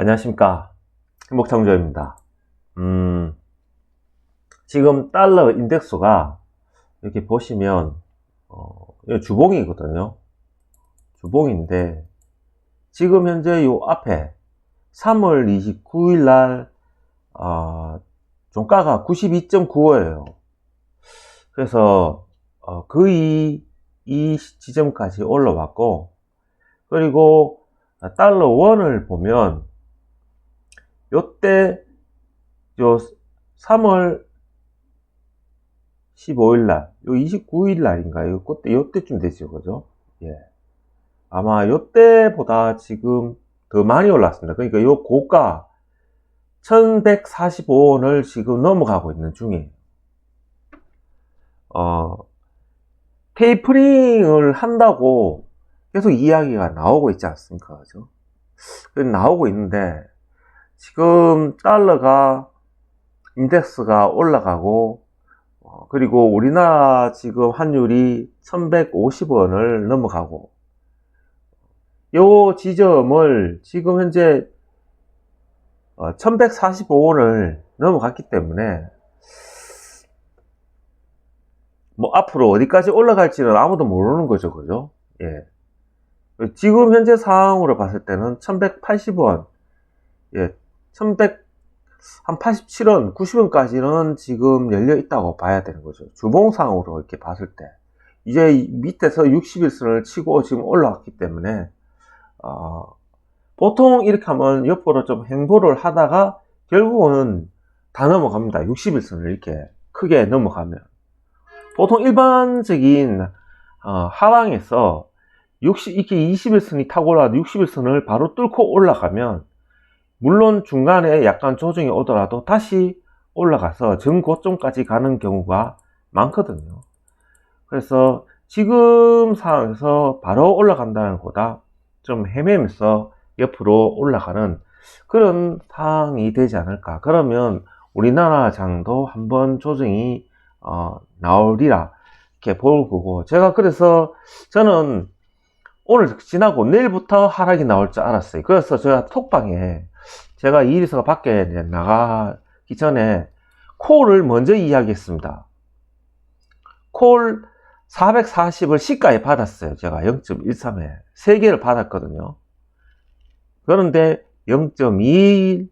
안녕하십니까. 행복창조입니다. 지금 달러 인덱스가 이렇게 보시면, 이거 주봉이거든요. 주봉인데, 지금 현재 요 앞에 3월 29일 날, 종가가 92.95예요. 그래서, 거의 이 지점까지 올라왔고, 그리고 달러 원을 보면, 요때, 요 3월 15일 날, 요 29일 날인가요? 요때쯤 되죠, 그죠? 예. 아마 요때보다 지금 더 많이 올랐습니다. 그러니까 요 고가 1145원을 지금 넘어가고 있는 중이에요. 테이퍼링을 한다고 계속 이야기가 나오고 있지 않습니까? 그죠? 나오고 있는데, 지금 달러가 인덱스가 올라가고 그리고 우리나라 지금 환율이 1150원을 넘어가고 요 지점을 지금 현재 1145원을 넘어갔기 때문에 뭐 앞으로 어디까지 올라갈지는 아무도 모르는 거죠. 그죠? 예. 지금 현재 상황으로 봤을 때는 1180원, 예, 1187원, 90원까지는 지금 열려 있다고 봐야 되는 거죠. 주봉상으로 이렇게 봤을 때. 이제 밑에서 60일선을 치고 지금 올라왔기 때문에, 보통 이렇게 하면 옆으로 좀 행보를 하다가 결국은 다 넘어갑니다. 60일선을 이렇게 크게 넘어가면. 보통 일반적인, 하방에서 이렇게 20일선이 타고 올라와도 60일선을 바로 뚫고 올라가면 물론 중간에 약간 조정이 오더라도 다시 올라가서 전고점까지 가는 경우가 많거든요. 그래서 지금 상황에서 바로 올라간다는 것보다 좀 헤매면서 옆으로 올라가는 그런 상황이 되지 않을까. 그러면 우리나라 장도 한번 조정이 나오리라 이렇게 볼 거고, 제가 그래서 저는 오늘 지나고 내일부터 하락이 나올 줄 알았어요. 그래서 제가 톡방에 제가 이리서 밖에 나가기 전에 콜을 먼저 이야기했습니다. 콜 440을 시가에 받았어요. 제가 0.13에 3개를 받았거든요. 그런데 0.21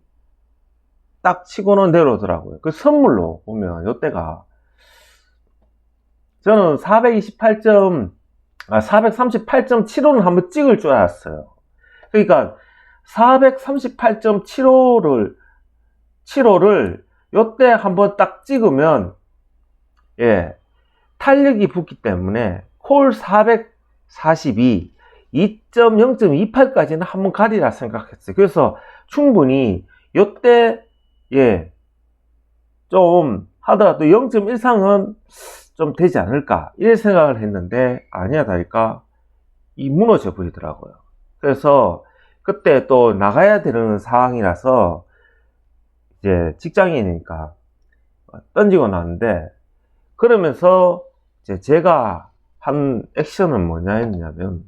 딱 치고는 내려오더라고요. 그 선물로 보면 요때가 저는 438.75는 한번 찍을 줄 알았어요. 그러니까 438.75를 요때 한번 딱 찍으면 탄력이 붙기 때문에 콜 442 0.28까지는 한번 가리라 생각했어요. 그래서 충분히 요때 좀 하더라도 0.1상은 좀 되지 않을까 이런 생각을 했는데 아니야 다니까 이 무너져 버리더라고요. 그래서 그때 또 나가야 되는 상황이라서 이제 직장인이니까 던지고 나왔는데, 그러면서 이제 제가 한 액션은 뭐냐면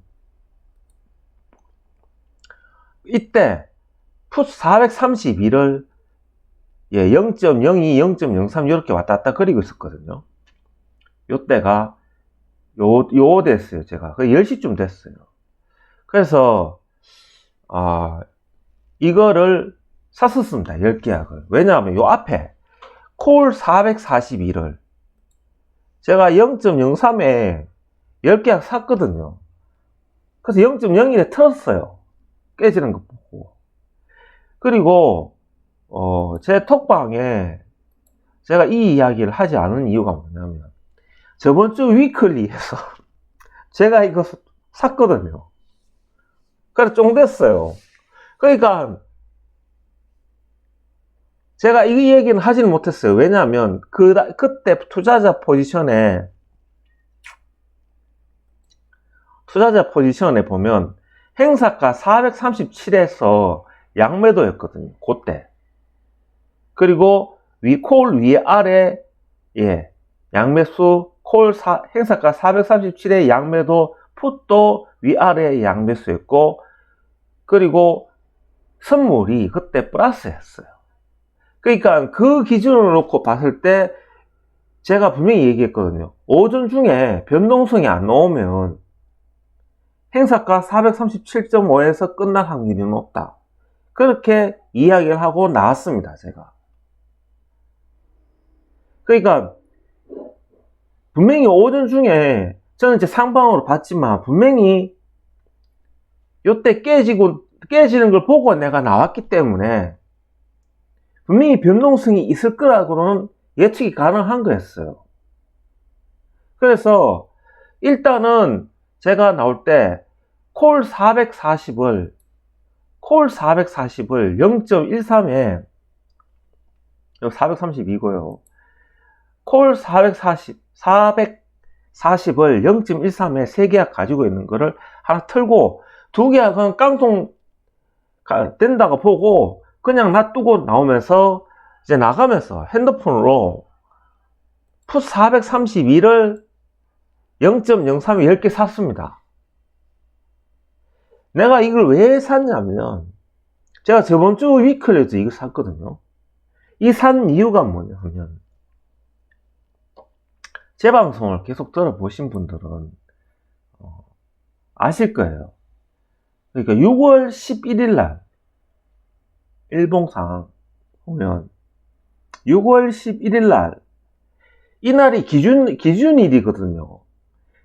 이때 풋 432를 0.02, 0.03 이렇게 왔다 갔다 거리고 있었거든요. 요때가 요 됐어요. 제가 거의 10시쯤 됐어요. 그래서 이거를 샀었습니다. 10계약을. 왜냐하면 요 앞에 콜 442를 제가 0.03에 10계약 샀거든요. 그래서 0.01에 틀었어요. 깨지는 거 보고. 그리고 제 톡방에 제가 이 이야기를 하지 않은 이유가 뭐냐면 저번 주 위클리에서 제가 이거 샀거든요. 그래서 쫑됐어요. 그러니까 제가 이 얘기는 하지는 못했어요. 왜냐하면 그때 투자자 포지션에 보면 행사가 437에서 양매도였거든요. 그때. 그리고 콜 위아래 양매수 행사가 437의 양매도 풋도 위아래 양매수였고, 그리고 선물이 그때 플러스였어요. 그러니까 그 기준으로 놓고 봤을 때 제가 분명히 얘기했거든요. 오전 중에 변동성이 안 나오면 행사가 437.5에서 끝날 확률이 높다. 그렇게 이야기를 하고 나왔습니다, 제가. 그러니까 분명히 오전 중에 저는 이제 상방으로 봤지만 분명히 요때 깨지는 걸 보고 내가 나왔기 때문에 분명히 변동성이 있을 거라고는 예측이 가능한 거였어요. 그래서 일단은 제가 나올 때 콜 440을 0.13에 432고요. 콜 440을 0.13에 3계약 가지고 있는 거를 하나 털고 2계약은 깡통 된다고 보고 그냥 놔두고 나오면서 이제 나가면서 핸드폰으로 풋 432를 0.03에 10개 샀습니다. 내가 이걸 왜 샀냐면 제가 저번 주 위클리에도 이거 샀거든요. 이 산 이유가 뭐냐면 제 방송을 계속 들어보신 분들은 아실 거예요. 그러니까 6월 11일 날 일봉상 보면 6월 11일 날 이날이 기준일이거든요.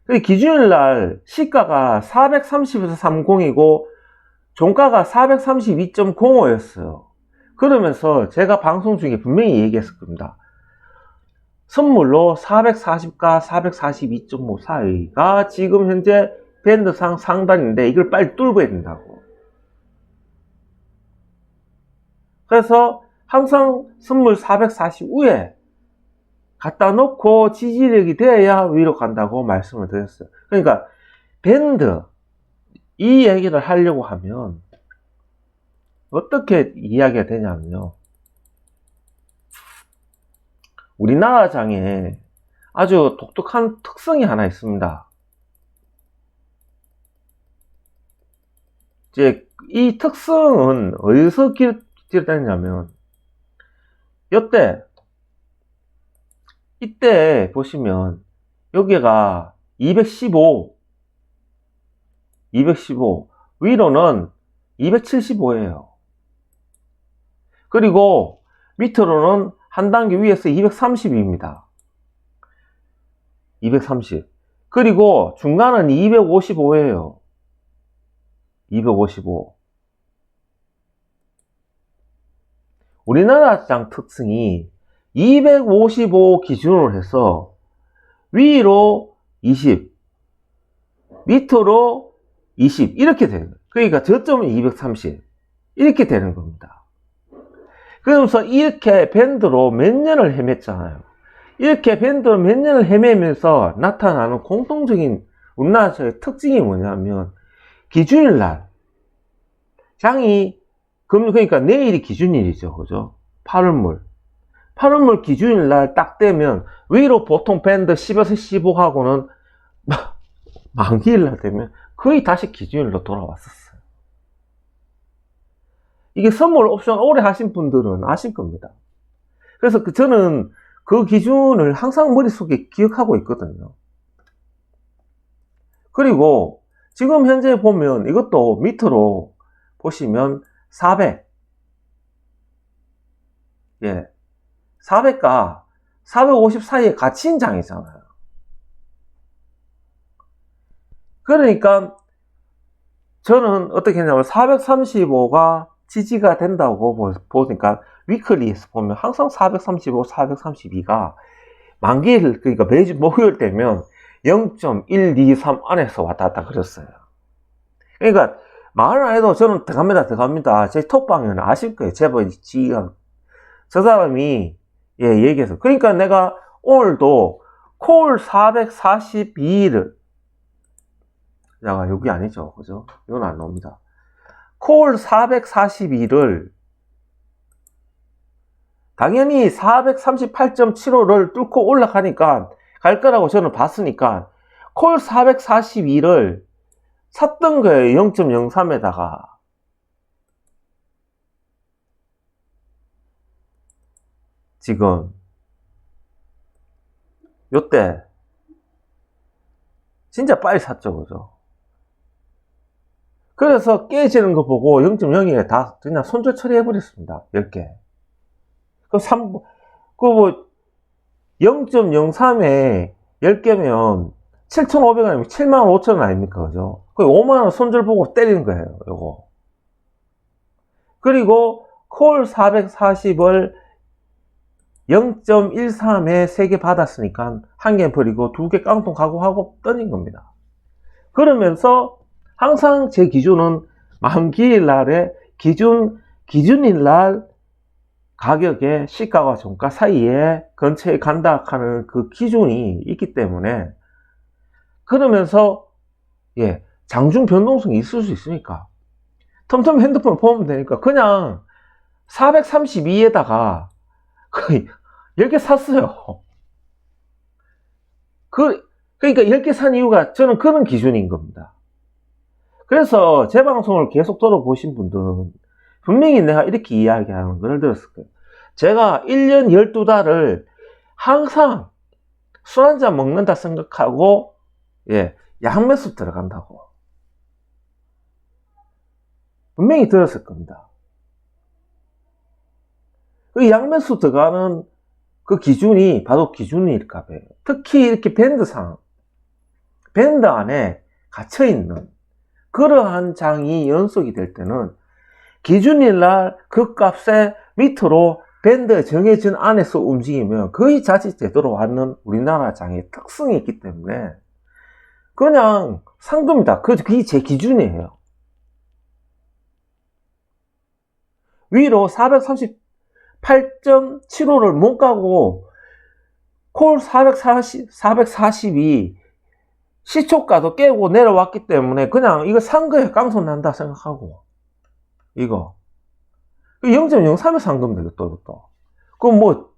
기준일 날 시가가 430에서 30이고 종가가 432.05였어요. 그러면서 제가 방송 중에 분명히 얘기했을 겁니다. 선물로 440과 442.5 사이가 지금 현재 밴드상 상단인데 이걸 빨리 뚫어야 된다고. 그래서 항상 선물 440 위에 갖다 놓고 지지력이 돼야 위로 간다고 말씀을 드렸어요. 그러니까 밴드 이 얘기를 하려고 하면 어떻게 이야기가 되냐면요. 우리나라 장에 아주 독특한 특성이 하나 있습니다. 이제 이 특성은 어디서 기록되냐면 이때 보시면 여기가 215 위로는 275예요. 그리고 밑으로는 한 단계 위에서 230입니다. 230. 그리고 중간은 255예요. 255. 우리나라 장 특성이 255 기준으로 해서 위로 20, 밑으로 20 이렇게 되는 거예요. 그러니까 저점은 230 이렇게 되는 겁니다. 그러면서 이렇게 밴드로 몇 년을 헤맸잖아요. 이렇게 밴드로 몇 년을 헤매면서 나타나는 공통적인 우리나라의 특징이 뭐냐면 기준일 날 장이 그러니까 내일이 기준일이죠. 그죠? 8월물 기준일 날 딱 되면 위로 보통 밴드 10에서 15하고는 만기일 날 되면 거의 다시 기준일로 돌아왔었어요. 이게 선물 옵션 오래 하신 분들은 아실 겁니다. 그래서 저는 그 기준을 항상 머릿속에 기억하고 있거든요. 그리고 지금 현재 보면 이것도 밑으로 보시면 400. 예. 400과 450 사이에 갇힌 장이잖아요. 그러니까 저는 어떻게 했냐면 435가 지지가 된다고 보니까 위클리에서 보면 항상 435, 432가 만기일 그러니까 매주 목요일 되면 0.123 안에서 왔다 갔다 그랬어요. 그러니까 말을 안 해도 저는 들어갑니다. 제 톡방에는 아실 거예요. 제발 저 사람이 얘기해서. 그러니까 내가 오늘도 콜 442를 여기 아니죠. 그죠? 이건 안 나옵니다. 콜 442를 당연히 438.75를 뚫고 올라가니까 갈 거라고 저는 봤으니까 콜 442를 샀던 거예요. 0.03에다가. 지금 요때 진짜 빨리 샀죠, 그죠? 그래서 깨지는 거 보고 0.0에 다 그냥 손절 처리해버렸습니다. 10개. 그 뭐 0.03에 10개면 7,500원 아니면 75,000원 아닙니까? 그죠? 그 5만원 손절 보고 때리는 거예요, 요거. 그리고 콜 440을 0.13에 3개 받았으니까 1개 버리고 2개 깡통 각오하고 던진 겁니다. 그러면서 항상 제 기준은 만기일 날에 기준일 날 가격에 시가와 종가 사이에 근처에 간다 하는 그 기준이 있기 때문에, 그러면서 장중 변동성이 있을 수 있으니까 텀텀 핸드폰을 보면 되니까 그냥 432에다가 거의 10개 샀어요. 그러니까 10개 산 이유가 저는 그런 기준인 겁니다. 그래서 제 방송을 계속 들어보신 분들은 분명히 내가 이렇게 이야기하는 걸 들었을 거예요. 제가 1년 12달을 항상 술 한잔 먹는다 생각하고 양매수 들어간다고 분명히 들었을 겁니다. 그 양매수 들어가는 그 기준이 바로 기준일까 봐요. 특히 이렇게 밴드 안에 갇혀있는 그러한 장이 연속이 될 때는 기준일날 그 값의 밑으로 밴드에 정해진 안에서 움직이면 거의 자칫 제대로 왔는 우리나라 장의 특성이 있기 때문에 그냥 산 겁니다. 그게 제 기준이에요. 위로 438.75를 못 가고 콜 442 시초가도 깨고 내려왔기 때문에 그냥 이거 산 거에 깡손 난다 생각하고 이거 0.03에 산 겁니다. 이것도. 그럼 뭐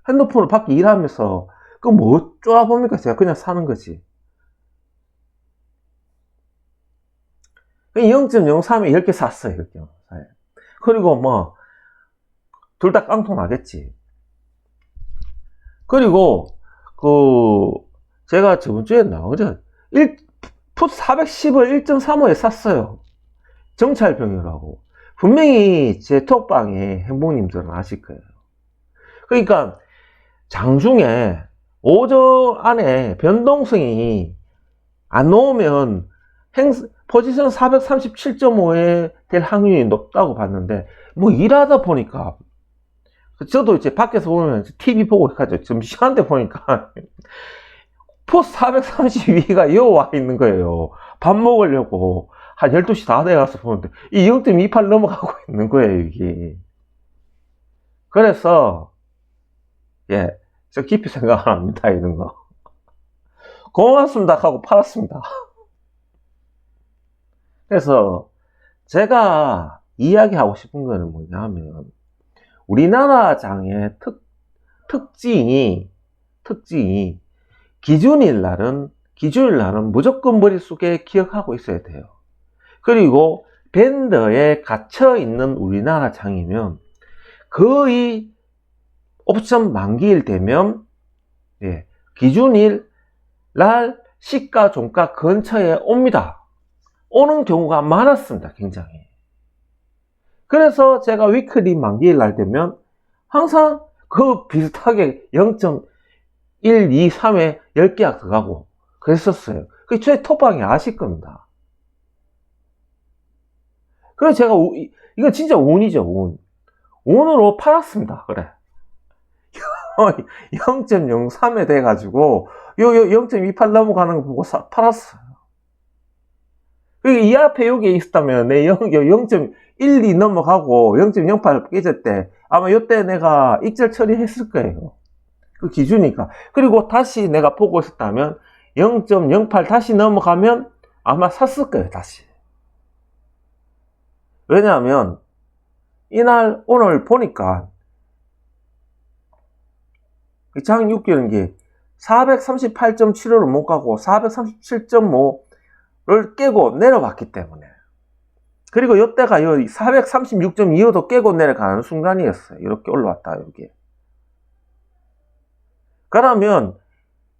핸드폰을 밖에 일하면서 그럼 뭐 쪼아봅니까? 제가 그냥 사는 거지. 0.03에 10개 샀어요. 10개. 그리고 뭐 둘 다 깡통 나겠지. 그리고 제가 저번 주에나 어제 풋 410을 1.35에 샀어요. 정찰병이라고. 분명히 제 톡방에 행복님들은 아실 거예요. 그러니까 장중에 오전 안에 변동성이 안 나오면 포지션 437.5에 될 확률이 높다고 봤는데 뭐 일하다 보니까 저도 이제 밖에서 보면 TV 보고 가죠. 점심시간 때 보니까 포스 432가 여기 와 있는 거예요. 밥 먹으려고 한 12시 다 돼가서 보는데 이 0.28 넘어가고 있는 거예요, 이게. 그래서 저 깊이 생각 안 합니다, 이런 거. 고맙습니다 하고 팔았습니다. 그래서 제가 이야기하고 싶은 거는 뭐냐면 우리나라 장의 특징이 기준일 날은 무조건 머릿속에 기억하고 있어야 돼요. 그리고 밴더에 갇혀있는 우리나라 장이면 거의 옵션 만기일 되면 기준일 날 시가 종가 근처에 옵니다. 오는 경우가 많았습니다. 굉장히. 그래서 제가 위클리 만기일 날 되면 항상 그 비슷하게 0.123에 10계약 들어가고 그랬었어요. 그게 제 톡방에 아실 겁니다. 그래서 제가 이거 진짜 운이죠, 운. 운으로 팔았습니다. 그래. 0.03에 돼가지고 0.28 넘어가는 거 보고 팔았어요. 이 앞에 여기 있었다면 내 0.12 넘어가고 0.08 깨졌대. 아마 이때 내가 익절 처리했을 거예요. 그 기준이니까. 그리고 다시 내가 보고 있었다면 0.08 다시 넘어가면 아마 샀을 거예요, 다시. 왜냐하면 오늘 보니까 장 6개월인 게 438.75를 못 가고 437.5를 깨고 내려왔기 때문에. 그리고 이때가 436.25도 깨고 내려가는 순간이었어요. 이렇게 올라왔다, 여기. 그러면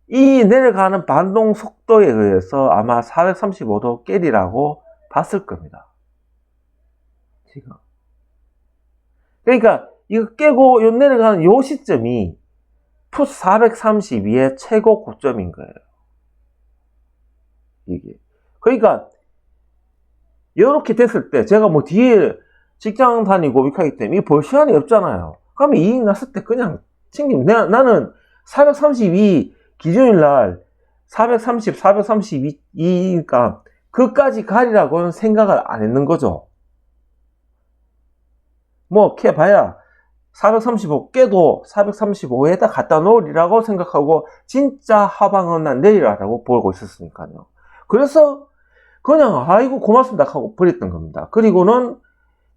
이 내려가는 반동 속도에 의해서 아마 435도 깨리라고 봤을 겁니다. 지금. 그러니까 이거 깨고 요 내려가는 요 시점이 풋 432의 최고 고점인 거예요. 이게. 그러니까 이렇게 됐을 때 제가 뭐 뒤에 직장 다니고 이렇게 하기 때문에 볼 시간이 없잖아요. 그러면 이익 났을 때 그냥 챙기면 나는 432 기준일 날 430, 432니까 그까지 가리라고는 생각을 안 했는 거죠. 뭐 캐봐야 435 깨도 435에다 갖다 놓으리라고 생각하고 진짜 하방은 난 내리라고 보고 있었으니까요. 그래서 그냥 아이고 고맙습니다 하고 버렸던 겁니다. 그리고는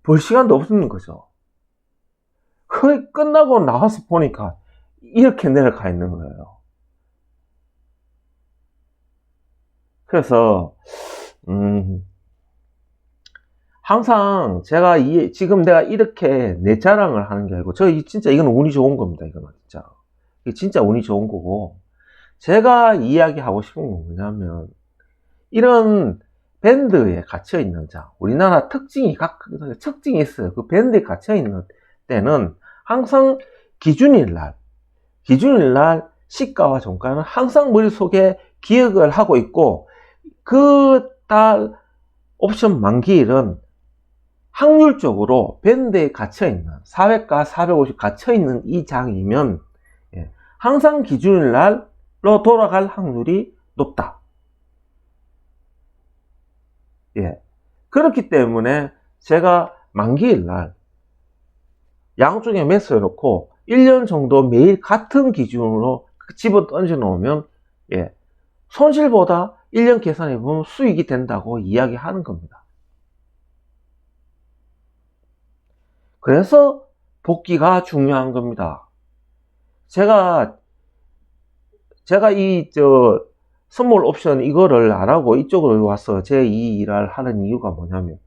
볼 시간도 없는 거죠. 그 끝나고 나와서 보니까 이렇게 내려가 있는 거예요. 그래서 항상 제가 지금 내가 이렇게 내 자랑을 하는 게 아니고 진짜 이건 운이 좋은 겁니다. 이건 진짜 이게 진짜 운이 좋은 거고, 제가 이야기하고 싶은 건 뭐냐면 이런 밴드에 갇혀 있는 자, 우리나라 특징이 있어요. 그 밴드에 갇혀 있는 때는 항상 기준일 날 시가와 종가는 항상 머릿속에 기억을 하고 있고, 그 달 옵션 만기일은 확률적으로 밴드에 갇혀있는 400과 450 갇혀있는 이 장이면 항상 기준일 날로 돌아갈 확률이 높다. 그렇기 때문에 제가 만기일 날 양쪽에 매수해 놓고 1년 정도 매일 같은 기준으로 집어 던져 놓으면 손실보다 1년 계산해 보면 수익이 된다고 이야기하는 겁니다. 그래서 복귀가 중요한 겁니다. 제가 선물 옵션 이거를 안 하고 이쪽으로 와서 제 이 일을 하는 이유가 뭐냐면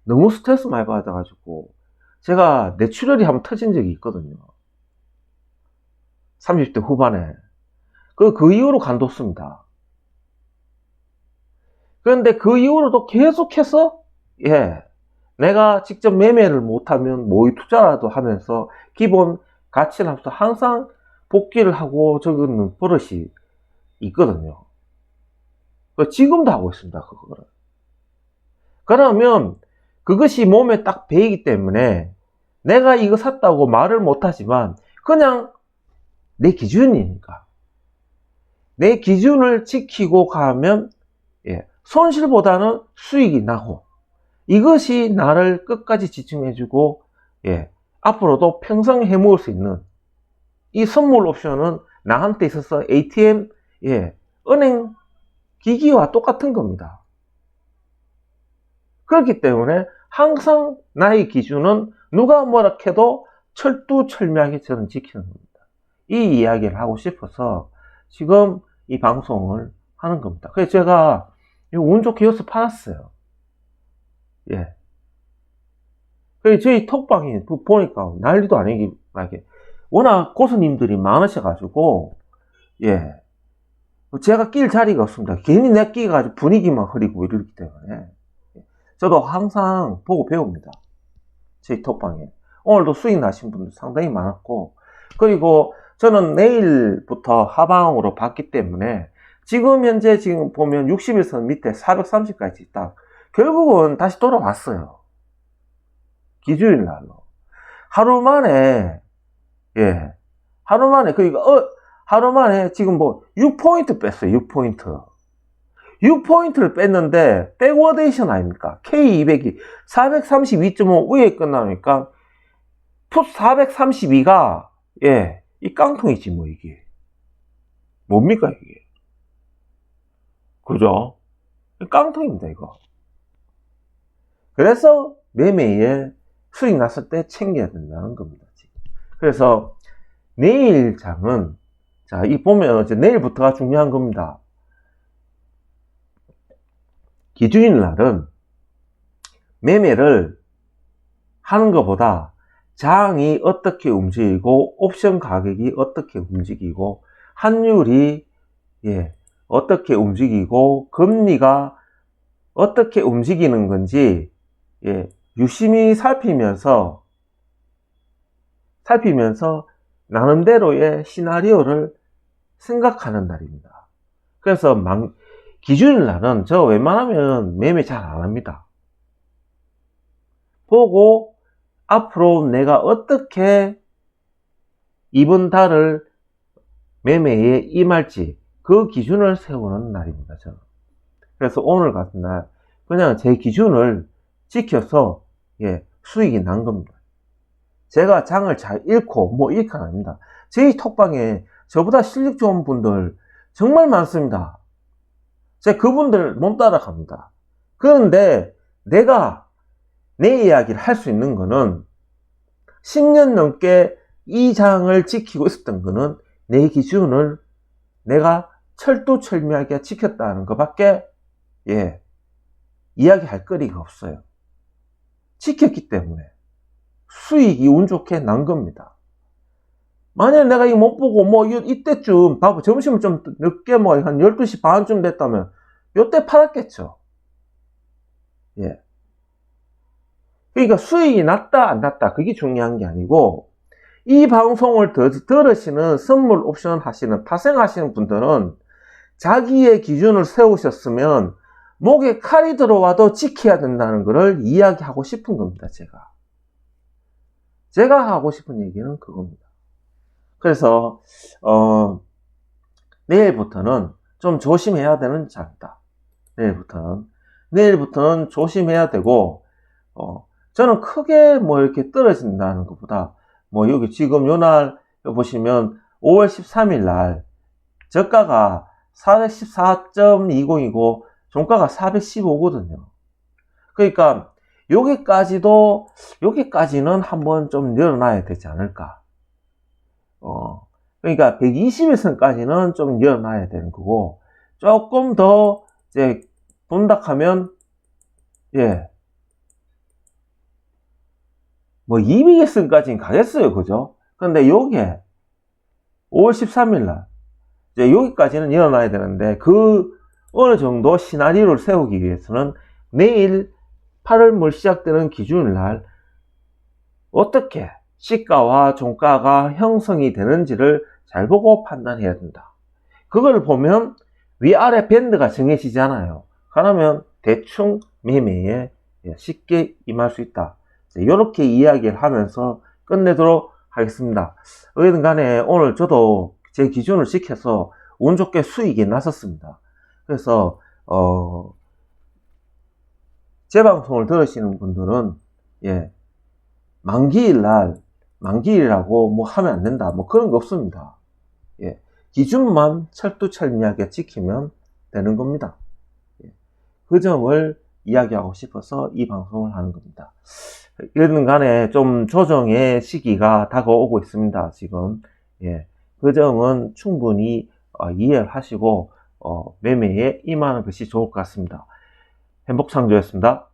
너무 스트레스 많이 받아가지고 제가 뇌출혈이 한번 터진 적이 있거든요. 30대 후반에. 그 이후로 간뒀습니다. 그런데 그 이후로도 계속해서 내가 직접 매매를 못하면 모의 투자라도 하면서 기본 가치를 하면서 항상 복귀를 하고 적은 버릇이 있거든요. 지금도 하고 있습니다. 그거를. 그러면 그것이 몸에 딱 배이기 때문에 내가 이거 샀다고 말을 못하지만 그냥 내 기준이니까 내 기준을 지키고 가면 손실보다는 수익이 나고, 이것이 나를 끝까지 지탱해주고 앞으로도 평생 해먹을 수 있는 이 선물 옵션은 나한테 있어서 ATM 은행 기기와 똑같은 겁니다. 그렇기 때문에 항상 나의 기준은 누가 뭐라 해도 철두철미하게 저는 지키는 겁니다. 이 이야기를 하고 싶어서 지금 이 방송을 하는 겁니다. 그래서 제가 운 좋게 여기서 팔았어요. 그래서 저희 톡방이 보니까 난리도 아니게 워낙 고수님들이 많으셔가지고 제가 낄 자리가 없습니다. 괜히 내 끼가지고 분위기만 흐리고 이러기 때문에 저도 항상 보고 배웁니다. 저희 톡방에 오늘도 수익 나신 분들 상당히 많았고, 그리고 저는 내일부터 하방으로 봤기 때문에 지금 현재 보면 60일선 밑에 430까지 있다. 결국은 다시 돌아왔어요. 기준일 날로. 하루 만에, 그러니까, 하루 만에 지금 6포인트 뺐어요, 6포인트. 6포인트를 뺐는데, 백워데이션 아닙니까? K200이 432.5 위에 끝나니까, 풋 432가, 이 깡통이지, 이게. 뭡니까, 이게? 그죠? 깡통입니다, 이거. 그래서 매매에 수익 났을 때 챙겨야 된다는 겁니다, 지금. 그래서 내일 장은, 이 보면 이제 내일부터가 중요한 겁니다. 기준일 날은 매매를 하는 것보다 장이 어떻게 움직이고 옵션 가격이 어떻게 움직이고 환율이 어떻게 움직이고 금리가 어떻게 움직이는 건지 유심히 살피면서 나름대로의 시나리오를 생각하는 날입니다. 그래서 기준일 날은 저 웬만하면 매매 잘 안 합니다. 보고 앞으로 내가 어떻게 이번 달을 매매에 임할지 그 기준을 세우는 날입니다. 저는. 그래서 오늘 같은 날 그냥 제 기준을 지켜서 수익이 난 겁니다. 제가 장을 잘 읽고 뭐 이렇게 안 합니다. 저희 톡방에 저보다 실력 좋은 분들 정말 많습니다. 제가 그분들 못 따라갑니다. 그런데 내가 내 이야기를 할 수 있는 거는 10년 넘게 이 장을 지키고 있었던 거는 내 기준을 내가 철두철미하게 지켰다는 것밖에 이야기할 거리가 없어요. 지켰기 때문에 수익이 운 좋게 난 겁니다. 만약에 내가 이거 못 보고 뭐 이때쯤 점심을 좀 늦게 한 12시 반쯤 됐다면 요때 팔았겠죠. 그러니까 수익이 났다 안 났다 그게 중요한 게 아니고, 이 방송을 들으시는 선물 옵션 하시는 파생하시는 분들은 자기의 기준을 세우셨으면 목에 칼이 들어와도 지켜야 된다는 것을 이야기하고 싶은 겁니다. 제가 하고 싶은 얘기는 그겁니다. 그래서 내일부터는 좀 조심해야 되는 장이다. 내일부터는 조심해야 되고, 저는 크게 뭐 이렇게 떨어진다는 것보다 여기 지금 요날 보시면 5월 13일 날 저가가 414.20이고 종가가 415거든요. 그러니까 여기까지는 한번 좀 늘어나야 되지 않을까. 그러니까 121선까지는 좀 늘어나야 되는 거고, 조금 더 이제 본다 하면 200선까지는 가겠어요. 그죠? 근데 요게 5월 13일 날 이제 여기까지는 일어나야 되는데, 어느 정도 시나리오를 세우기 위해서는 내일 8월물 시작되는 기준일 날 어떻게 시가와 종가가 형성이 되는지를 잘 보고 판단해야 된다. 그걸 보면 위아래 밴드가 정해지잖아요. 그러면 대충 매매에 쉽게 임할 수 있다. 이렇게 이야기를 하면서 끝내도록 하겠습니다. 어쨌든 간에 오늘 저도 제 기준을 지켜서 운 좋게 수익이 났었습니다. 그래서 제 방송을 들으시는 분들은 만기일이라고 뭐 하면 안 된다, 뭐 그런 거 없습니다. 기준만 철두철미하게 지키면 되는 겁니다. 그 점을 이야기하고 싶어서 이 방송을 하는 겁니다. 이런 간에 좀 조정의 시기가 다가오고 있습니다. 지금 그 점은 충분히 이해를 하시고 매매에 임하는 것이 좋을 것 같습니다. 행복창조였습니다.